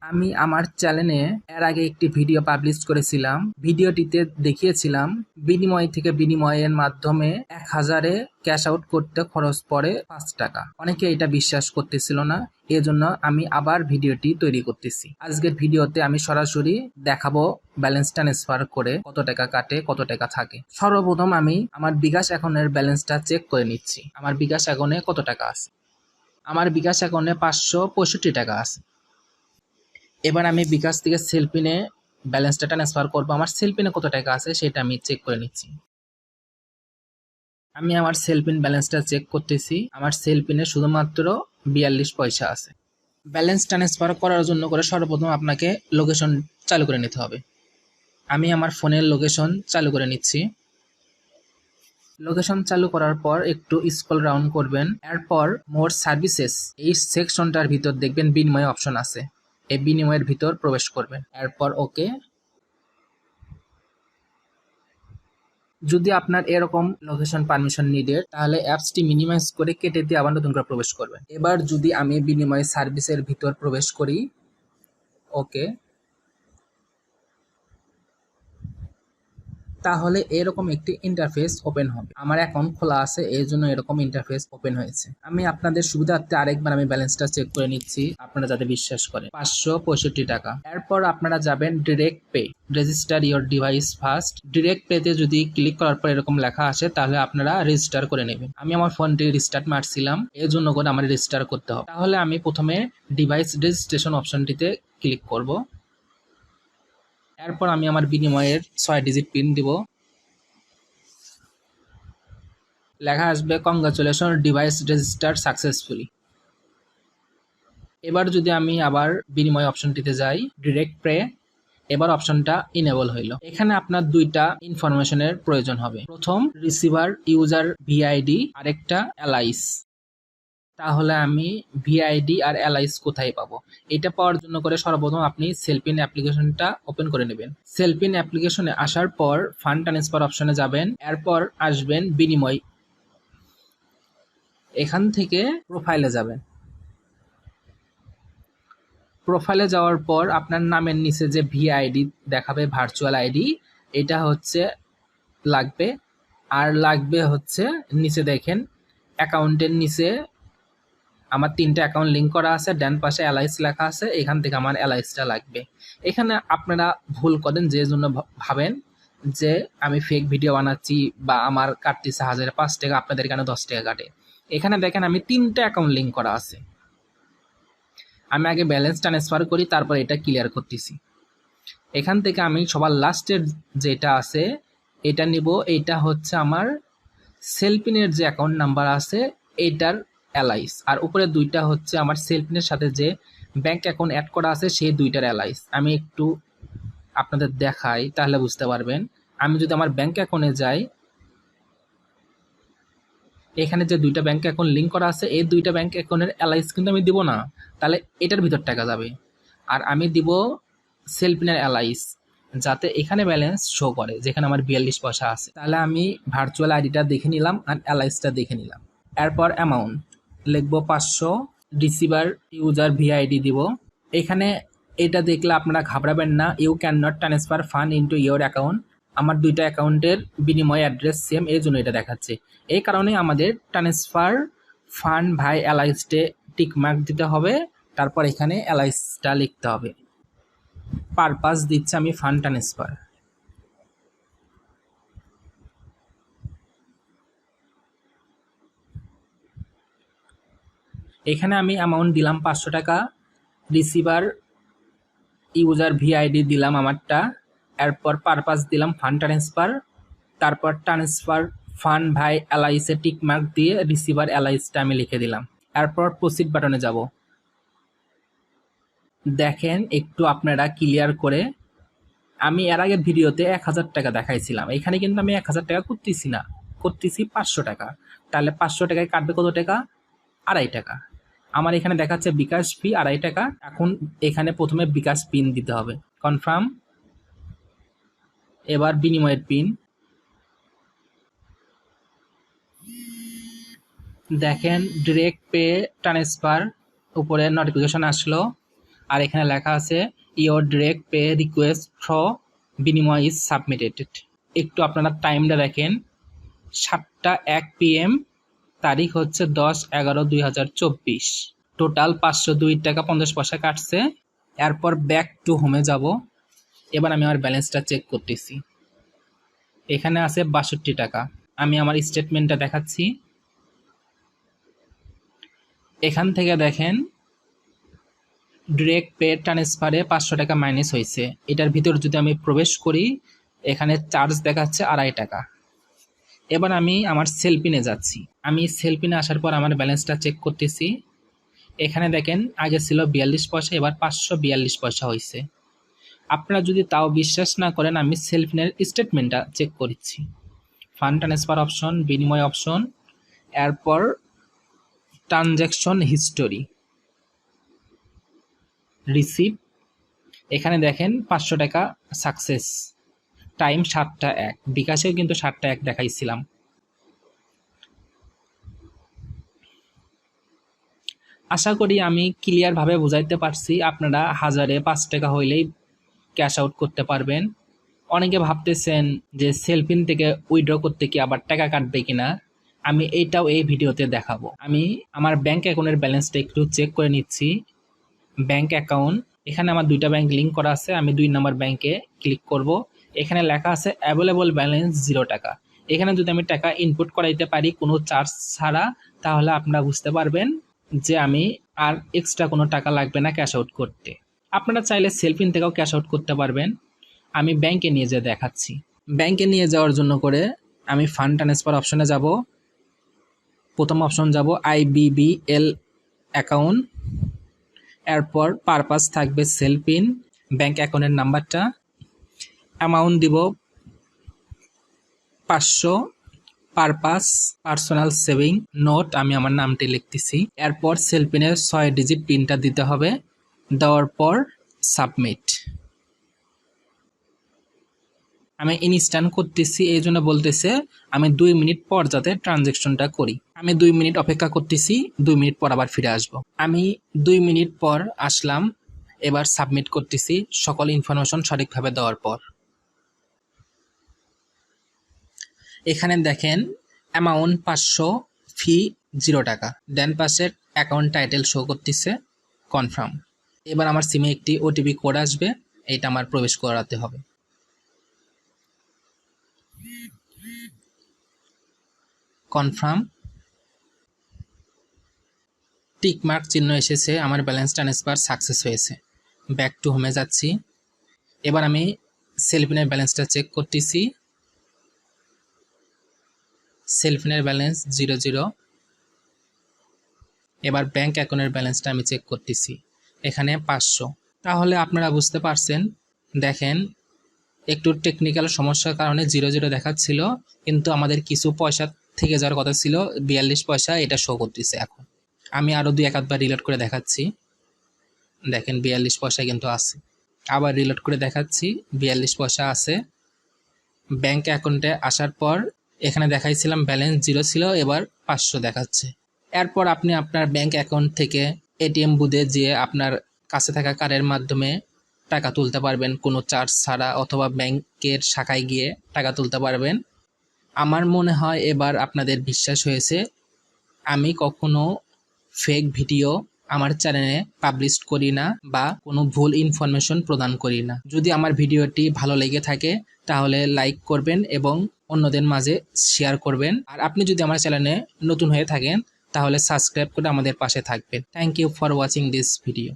আমি আমার চ্যানেলে এর আগে একটি ভিডিও পাবলিশ করেছিলাম। ভিডিওটিতে দেখিয়েছিলাম বিনিময় থেকে বিনিময়ের মাধ্যমে 1000-এ ক্যাশ আউট করতে খরচ পড়ে 5 টাকা। অনেকে এটা বিশ্বাস করতেছিল না, এজন্য আমি আবার ভিডিওটি তৈরি করতেছি। আজকের ভিডিওতে আমি সরাসরি দেখাবো ব্যালেন্স ট্রান্সফার করে কত টাকা কাটে, কত টাকা থাকে। সর্বপ্রথম আমি আমার বিকাশ অ্যাকাউন্টের ব্যালেন্সটা চেক করে নিচ্ছি। আমার বিকাশ অ্যাকাউন্টে কত টাকা আছে। আমার বিকাশ অ্যাকাউন্টে 565 টাকা আছে। এবার আমি বিকাশ থেকে সেলপিনে ব্যালেন্সটা ট্রান্সফার করবো। আমার সেলপিনে কত টাকা আছে সেটা আমি চেক করে নিচ্ছি। আমি আমার সেলপিন ব্যালেন্সটা চেক করতেছি। আমার সেলপিনে শুধুমাত্র 42 পয়সা আছে। ব্যালেন্স ট্রান্সফার করার জন্য সর্বপ্রথম আপনাকে লোকেশন চালু করে নিতে হবে। আমি আমার ফোনের লোকেশন চালু করে নিচ্ছি। লোকেশন চালু করার পর একটু স্ক্রল ডাউন করবেন। এরপর মোর সার্ভিসেস এই সেকশনটার ভিতর দেখবেন বিনিময় অপশন আছে। এই বিনিময়ের ভিতর প্রবেশ করবেন। এরপর ওকে। যদি আপনার এরকম লোকেশন পারমিশন নিডেড, তাহলে অ্যাপসটি মিনিমাইজ করে কেটে দিয়ে আবার নতুন করে প্রবেশ করবেন। এবার যদি আমি বিনিময় সার্ভিসের ভিতর প্রবেশ করি, ওকে, তাহলে এরকম একটি ইন্টারফেস ওপেন হবে। আমার অ্যাকাউন্ট খোলা আছে, এই জন্য এরকম ইন্টারফেস ওপেন হয়েছে। আমি আপনাদের সুবিধার্থে আরেকবার আমি ব্যালেন্সটা চেক করে নিচ্ছি, আপনারা যাতে বিশ্বাস করেন। 565 টাকা। এরপর আপনারা যাবেন direct pay, register your device first. Direct পেতে যদি ক্লিক করার পর এরকম লেখা আসে, তাহলে আপনারা রেজিস্টার করে নেবেন। আমি আমার ফোনটি রিস্টার্ট মারছিলাম, এর জন্য করে আমার রেজিস্টার করতে হবে। তাহলে আমি প্রথমে ডিভাইস রেজিস্ট্রেশন অপশনটিতে ক্লিক করব। এরপর আমি আমার বিনিময়ের 6 ডিজিট পিন দিব। লেখা আসবে কংগ্রাচুলেশন, ডিভাইস রেজিস্টার সাকসেসফুলি। এবার যদি আমি আবার বিনিময় অপশনটিতে যাই, ডিরেক্ট পে, এবার অপশনটা ইনেবল হইল। এখানে আপনার দুইটা ইনফরমেশনের প্রয়োজন হবে। প্রথম, রিসিভার ইউজার ভিআইডি, আরেকটা এলআইস। তাহলে আমি ভিআইডি আর এলআইস কোথায় পাবো? এটা পাওয়ার জন্য সর্বপ্রথম আপনি সেলপিন অ্যাপ্লিকেশনটা ওপেন করে নেবেন। সেলপিন অ্যাপ্লিকেশনে আসার পর ফান্ড ট্রান্সফার অপশনে যাবেন। এরপর আসবেন বিনিময়। এখান থেকে প্রোফাইলে যাবেন। প্রোফাইলে যাওয়ার পর আপনার নামের নিচে যে ভিআইডি দেখাবে, ভার্চুয়াল আইডি, এটা হচ্ছে লাগবে। আর লাগবে হচ্ছে নিচে দেখেন অ্যাকাউন্টের নিচে আমার 3টা অ্যাকাউন্ট লিঙ্ক করা আছে, ডান পাশে এলআইস লেখা আছে, এখান থেকে আমার এলআইসটা লাগবে। এখানে আপনারা ভুল করেন, যে জন্য ভাবেন যে আমি ফেক ভিডিও বানাচ্ছি বা আমার কাটতেছে 1005 টাকা, আপনাদের কেন 10 টাকা কাটে। এখানে দেখেন আমি 3টা অ্যাকাউন্ট লিঙ্ক করা আছে। আমি আগে ব্যালেন্স ট্রান্সফার করি, তারপর এটা ক্লিয়ার করতেছি। এখান থেকে আমি সবার লাস্টের যেটা আছে এটা নিব। এইটা হচ্ছে আমার সেলপিনের যে অ্যাকাউন্ট নাম্বার আছে এইটার এলআইস, আর উপরে দুইটা হচ্ছে আমার সেলপিনের সাথে যে ব্যাংক অ্যাকাউন্ট অ্যাড করা আছে সেই দুইটার এলআইস। আমি একটু আপনাদের দেখাই, তাহলে বুঝতে পারবেন। আমি যদি আমার ব্যাংক অ্যাকাউন্টে যাই, এখানে যে দুইটা ব্যাংক অ্যাকাউন্ট লিঙ্ক করা আছে এই দুইটা ব্যাংক অ্যাকাউন্টের এলআইস কিন্তু আমি দিব না, তাহলে এটার ভিতর টাকা যাবে। আর আমি দিব সেলপিনের এলআইস, যাতে এখানে ব্যালেন্স শো করে, যেখানে আমার 42 পয়সা আছে। তাহলে আমি ভার্চুয়াল আইডিটা দেখে নিলাম আর এলআইসটা দেখে নিলাম। এরপর অ্যামাউন্ট লিখবো 500, রিসিভার ইউজার ভিআইডি দিব। এখানে এটা দেখলে আপনারা ঘাবড়াবেন না, you can not transfer fund into your account. আমার দুইটা অ্যাকাউন্টের বিনিময় অ্যাড্রেস সেম, এই জন্য এটা দেখাচ্ছে। এই কারণে আমাদের ট্রান্সফার ফান্ড ভাই এলআইসটে টিক মার্ক দিতে হবে, তারপর এখানে এলআইসটা লিখতে হবে। পারপাস দিচ্ছে আমি ফান্ড ট্রান্সফার। এখানে আমি অ্যামাউন্ট দিলাম 500 টাকা, রিসিভার ইউজার ভিআইডি দিলাম আমারটা, এরপর পারপাস দিলাম ফান্ড ট্রান্সফার, তারপর ট্রান্সফার ফান্ড ভাই এলআইসে টিক মার্ক দিয়ে রিসিভার এলআইসটা আমি লিখে দিলাম। এরপর প্রসিড বাটনে যাব। দেখেন একটু আপনারা ক্লিয়ার করে, আমি এর আগে ভিডিওতে 1000 টাকা দেখাইছিলাম, এখানে কিন্তু আমি 1000 টাকা করতেছি না, করতেছি 500 টাকা। তাহলে 500 টাকায় কাটবে কত টাকা? 2.5 টাকা। আমার এখানে দেখাচ্ছে বিকাশ ফি 2.5 টাকা। এখন এখানে প্রথমে বিকাশ পিন দিতে হবে, কনফার্ম। এবার বিনিময়ের পিন দেখেন, ডিরেক্ট পে ট্রান্সফার উপরে নোটিফিকেশন আসলো। আর এখানে লেখা আছে ইওর ডিরেক্ট পে রিকোয়েস্ট ফ্র বিনিময় ইজ সাবমিটেড। একটু আপনারা টাইমটা দেখেন, 7টা 1 PM, তারিখ হচ্ছে 10/11/2024। টোটাল 502 টাকা 50 পয়সা কাটছে। এরপর ব্যাক টু হোমে যাব। এবার আমি আমার ব্যালেন্সটা চেক করতেছি। এখানে আছে 62 টাকা। আমি আমার স্টেটমেন্টটা দেখাচ্ছি। এখান থেকে দেখেন ডিরেক্ট পে ট্রান্সফারে 500 টাকা মাইনাস হয়েছে। এটার ভিতর যদি আমি প্রবেশ করি, এখানে চার্জ দেখাচ্ছে 2.5 টাকা। এবার আমি আমার সেলপিনে যাচ্ছি। আমি সেলপিনে আসার পর আমার ব্যালেন্সটা চেক করতেছি। এখানে দেখেন আগে ছিল 42 পয়সা, এবার 542 পয়সা হয়েছে। আপনারা যদি তাও বিশ্বাস না করেন, আমি সেলপিনের স্টেটমেন্টটা চেক করছি। ফান্ড ট্রান্সফার অপশন, বিনিময় অপশন, এরপর ট্রানজ্যাকশন হিস্টোরি, রিসিভ। এখানে দেখেন 500 টাকা সাকসেস, টাইম 7টা 1। বিকাশেও কিন্তু 7টা 1 দেখাইছিলাম। আশা করি আমি ক্লিয়ারভাবে বুঝাইতে পারছি। আপনারা 1000-এ 5 টাকা হইলেই ক্যাশ আউট করতে পারবেন। অনেকে ভাবতেছেন যে সেলফিন থেকে উইথড্র করতে কি আবার টাকা কাটবে কিনা, আমি এইটাও এই ভিডিওতে দেখাবো। আমি আমার ব্যাংক অ্যাকাউন্টের ব্যালেন্সটা একটু চেক করে নিচ্ছি। ব্যাংক অ্যাকাউন্ট, এখানে আমার 2টা ব্যাংক লিঙ্ক করা আছে। আমি 2 নম্বর ব্যাংকে ক্লিক করব। এখানে লেখা আছে অ্যাভেলেবল ব্যালেন্স 0 টাকা। এখানে যদি আমি টাকা ইনপুট করাইতে পারি কোনো চার্জ ছাড়া, তাহলে আপনারা বুঝতে পারবেন যে আমি আর এক্সট্রা কোনো টাকা লাগবে না ক্যাশ আউট করতে। আপনারা চাইলে সেলফিন থেকেও ক্যাশ আউট করতে পারবেন। আমি ব্যাংকে নিয়ে যেয়ে দেখাচ্ছি। ব্যাংকে নিয়ে যাওয়ার জন্য করে আমি ফান্ড ট্রান্সফার অপশনে যাব। প্রথম অপশন যাব IBBL অ্যাকাউন্ট। এরপর পারপাস থাকবে সেলফিন, ব্যাংক অ্যাকাউন্টের নাম্বারটা, অ্যামাউন্ট দিব 500, পারপাস পার্সোনাল সেভিং নোট, আমি আমার নামটি লিখতেছি। এরপর সেলফিনের 6 ডিজিট পিনটা দিতে হবে। দেওয়ার পর সাবমিট। আমি ইনস্ট্যান্ট করতেছি, এই জন্য বলতেছে আমি 2 মিনিট পর যাতে ট্রানজ্যাকশনটা করি। আমি 2 মিনিট অপেক্ষা করতেছি, 2 মিনিট পর আবার ফিরে আসব। আমি 2 মিনিট পর আসলাম। এবার সাবমিট করতেছি সকল ইনফরমেশন সঠিকভাবে দেওয়ার পর। এখানে দেখেন অ্যামাউন্ট 500, ফি 0 টাকা। ডান পাশের অ্যাকাউন্ট টাইটেল শো করতেছে কনফার্ম। এবার আমার সিমে একটি ওটিপি কোড আসবে, এটা আমার প্রবেশ করাতে হবে। কনফার্ম, টিক মার্ক চিহ্ন এসেছে, আমার ব্যালেন্স ট্রান্সফার সাকসেস হয়েছে। ব্যাক টু হোমে যাচ্ছি। এবার আমি সেলফিনের ব্যালেন্সটা চেক করতেছি। সেলফিনের ব্যালেন্স 00। এবার ব্যাংক অ্যাকাউন্টের ব্যালেন্সটা আমি চেক করতেছি, এখানে 500। তাহলে আপনারা বুঝতে পারছেন, দেখেন একটু টেকনিক্যাল সমস্যার কারণে 00 দেখাচ্ছিল, কিন্তু আমাদের কিছু পয়সা থেকে যাওয়ার কথা ছিল 42 পয়সা, এটা শো করতেছে। এখন আমি আরও 2-1 বার রিলোড করে দেখাচ্ছি। দেখেন 42 পয়সা কিন্তু আছে। আবার রিলোড করে দেখাচ্ছি, 42 পয়সা আছে। ব্যাংক অ্যাকাউন্টে আসার পর এখানে দেখাইছিলাম ব্যালেন্স 0 ছিল, এবার 500 দেখাচ্ছে। এরপর আপনি আপনার ব্যাংক অ্যাকাউন্ট থেকে এটিএম বুথে যেয়ে আপনার কাছে থাকা কার্ডের মাধ্যমে টাকা তুলতে পারবেন কোনো চার্জ ছাড়া, অথবা ব্যাংকের শাখায় গিয়ে টাকা তুলতে পারবেন। আমার মনে হয় এবার আপনাদের বিশ্বাস হয়েছে। আমি কখনো ফেক ভিডিও আমার চ্যানেলে পাবলিশ করি না বা কোনো ভুল ইনফরমেশন প্রদান করি না। যদি আমার ভিডিওটি ভালো লেগে থাকে তাহলে লাইক করবেন এবং অন্যদের মাঝে শেয়ার করবেন। আর আপনি যদি আমার চ্যানেলে নতুন হয়ে থাকেন তাহলে সাবস্ক্রাইব করে আমাদের পাশে থাকবেন। Thank you for watching this video.